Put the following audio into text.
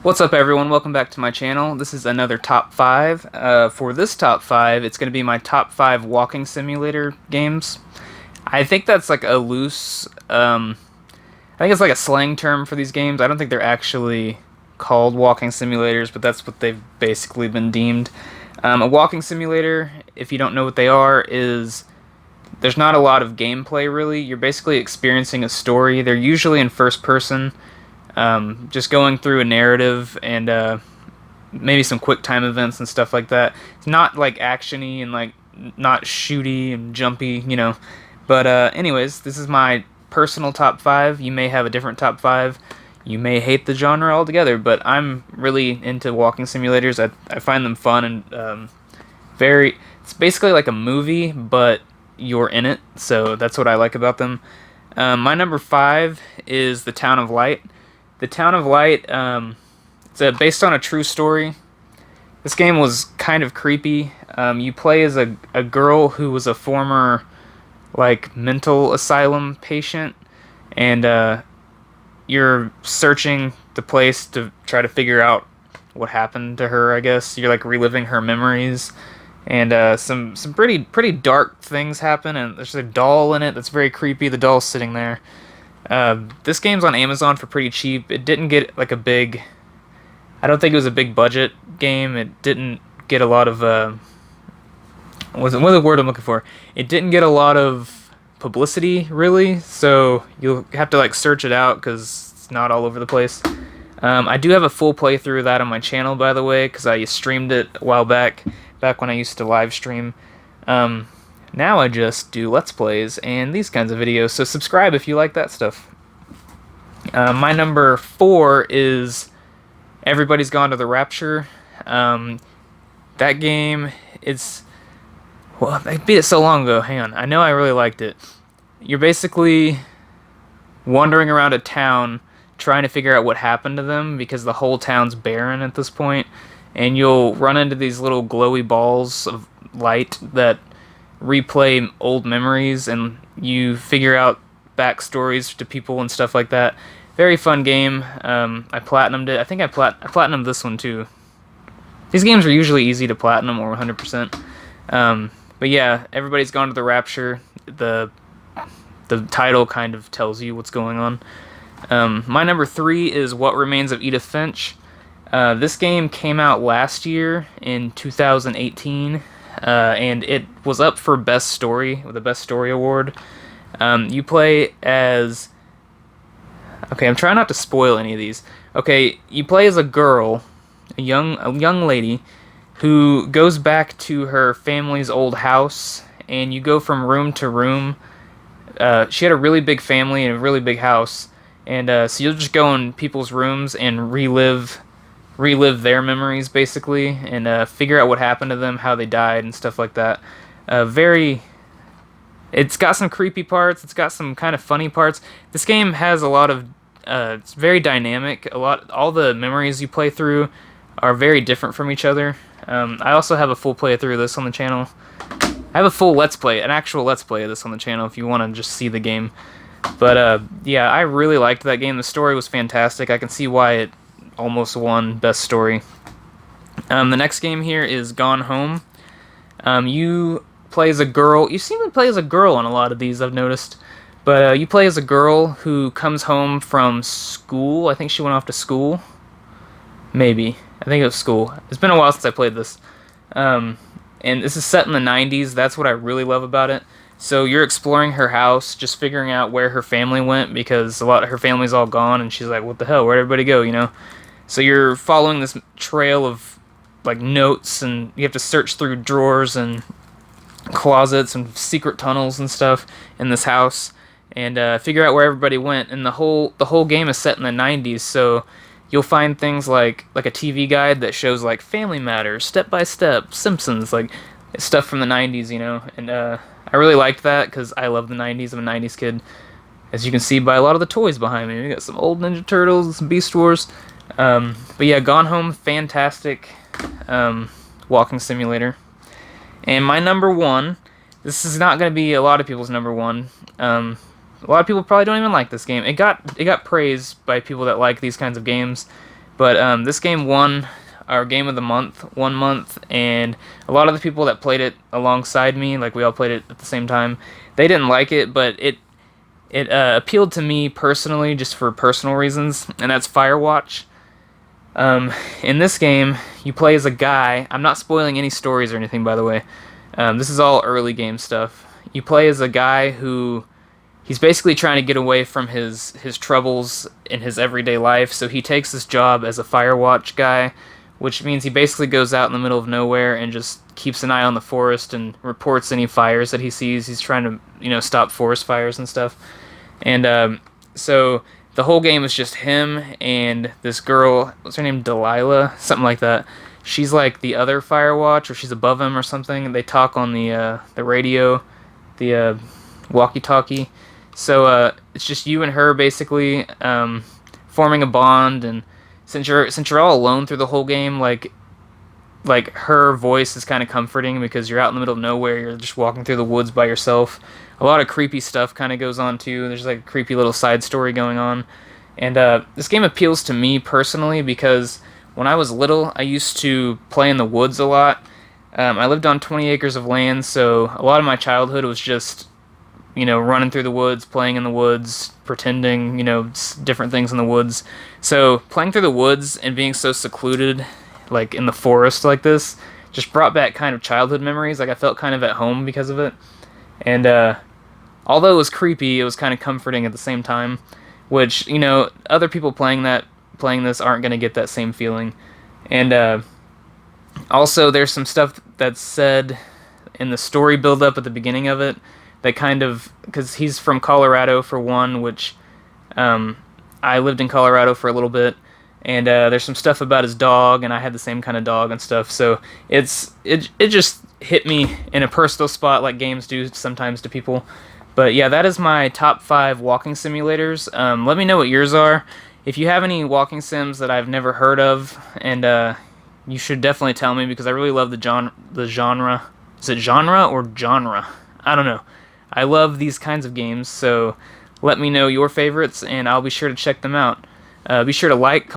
What's up, everyone? Welcome back to my channel. This is another top 5. For this top 5, it's going to be my top 5 walking simulator games. I think that's like a loose, I think it's like a slang term for these games. I don't think they're actually called walking simulators, but that's what they've basically been deemed. A walking simulator, if you don't know what they are, is there's not a lot of gameplay really. You're basically experiencing a story. They're usually in first person, just going through a narrative and maybe some quick time events and stuff like that. It's not like actiony and like not shooty and jumpy. But anyways, this is my personal top 5. You may have a different top 5. You may hate the genre altogether, but I'm really into walking simulators. I find them fun and very. It's basically like a movie, but you're in it, so that's what I like about them. My number 5 is The Town of Light. The Town of Light, it's based on a true story. This game was kind of creepy. You play as a girl who was a former, like, mental asylum patient, and you're searching the place to try to figure out what happened to her, I guess. You're, like, reliving her memories. And some pretty dark things happen, and there's a doll in it that's very creepy. The doll's sitting there. This game's on Amazon for pretty cheap. It didn't get like a big. I don't think it was a big budget game. It didn't get a lot of. What's the word I'm looking for? It didn't get a lot of publicity really, so you'll have to like search it out because it's not all over the place. I do have a full playthrough of that on my channel, by the way, because I streamed it a while back when I used to live stream. Now I just do Let's Plays and these kinds of videos, so subscribe if you like that stuff. My number 4 is Everybody's Gone to the Rapture. That game, well, I beat it so long ago, hang on. I know I really liked it. You're basically wandering around a town trying to figure out what happened to them because the whole town's barren at this point, and you'll run into these little glowy balls of light that replay old memories, and you figure out backstories to people and stuff like that. Very fun game. I platinumed it. I think I platinumed this one too. These games are usually easy to platinum or 100%. But yeah, Everybody's Gone to the Rapture. The title kind of tells you what's going on. My number 3 is What Remains of Edith Finch. This game came out last year in 2018, and it was up for Best Story, with the Best Story Award. You play as... Okay, I'm trying not to spoil any of these. Okay, you play as a girl, a young lady, who goes back to her family's old house, and you go from room to room. She had a really big family and a really big house, and so you'll just go in people's rooms and relive their memories, basically, and figure out what happened to them, how they died, and stuff like that. It's got some creepy parts. It's got some kind of funny parts. This game has a lot of. It's very dynamic. All the memories you play through are very different from each other. I also have a full playthrough of this on the channel. I have a full Let's Play, an actual Let's Play of this on the channel if you want to just see the game. But yeah, I really liked that game. The story was fantastic. I can see why it almost won Best Story. The next game here is Gone Home. You play as a girl. You seem to play as a girl on a lot of these, I've noticed. But you play as a girl who comes home from school. I think she went off to school. Maybe. I think it was school. It's been a while since I played this. And this is set in the 90s. That's what I really love about it. So you're exploring her house, just figuring out where her family went, because a lot of her family's all gone, and she's like, what the hell, where'd everybody go? So you're following this trail of, like, notes, and you have to search through drawers and closets and secret tunnels and stuff in this house, and figure out where everybody went. And the whole game is set in the 90s, so you'll find things like a TV guide that shows, like, Family Matters, Step by Step, Simpsons, like, stuff from the 90s, and I really liked that because I love the 90s. I'm a 90s kid, as you can see by a lot of the toys behind me. We got some old Ninja Turtles, some Beast Wars. But yeah, Gone Home, fantastic walking simulator. And my number 1, this is not going to be a lot of people's number 1. A lot of people probably don't even like this game. It got praised by people that like these kinds of games, But this game won our game of the month 1 month, and a lot of the people that played it alongside me, like we all played it at the same time, they didn't like it, but it appealed to me personally, just for personal reasons, and that's Firewatch. In this game, you play as a guy. I'm not spoiling any stories or anything, by the way. This is all early game stuff. You play as a guy who he's basically trying to get away from his troubles in his everyday life, so he takes this job as a Firewatch guy, which means he basically goes out in the middle of nowhere and just keeps an eye on the forest and reports any fires that he sees. He's trying to, stop forest fires and stuff. And so the whole game is just him and this girl. What's her name? Delilah, something like that. She's like the other Firewatch, or she's above him or something. And they talk on the radio, the walkie-talkie. So it's just you and her basically forming a bond, and since you're all alone through the whole game, like her voice is kind of comforting because you're out in the middle of nowhere. You're just walking through the woods by yourself. A lot of creepy stuff kind of goes on too. There's like a creepy little side story going on, and this game appeals to me personally because when I was little, I used to play in the woods a lot. I lived on 20 acres of land, so a lot of my childhood was just running through the woods, playing in the woods, pretending, different things in the woods. So playing through the woods and being so secluded, like in the forest like this, just brought back kind of childhood memories. Like I felt kind of at home because of it. And although it was creepy, it was kind of comforting at the same time, which, other people playing this aren't going to get that same feeling. And also there's some stuff that's said in the story build up at the beginning of it that kind of, because he's from Colorado for one, which I lived in Colorado for a little bit, and there's some stuff about his dog, and I had the same kind of dog and stuff, so it just hit me in a personal spot like games do sometimes to people. But yeah, that is my top 5 walking simulators. Let me know what yours are. If you have any walking sims that I've never heard of, and you should definitely tell me, because I really love the genre. Is it genre or genre? I don't know. I love these kinds of games, so let me know your favorites, and I'll be sure to check them out. Be sure to like,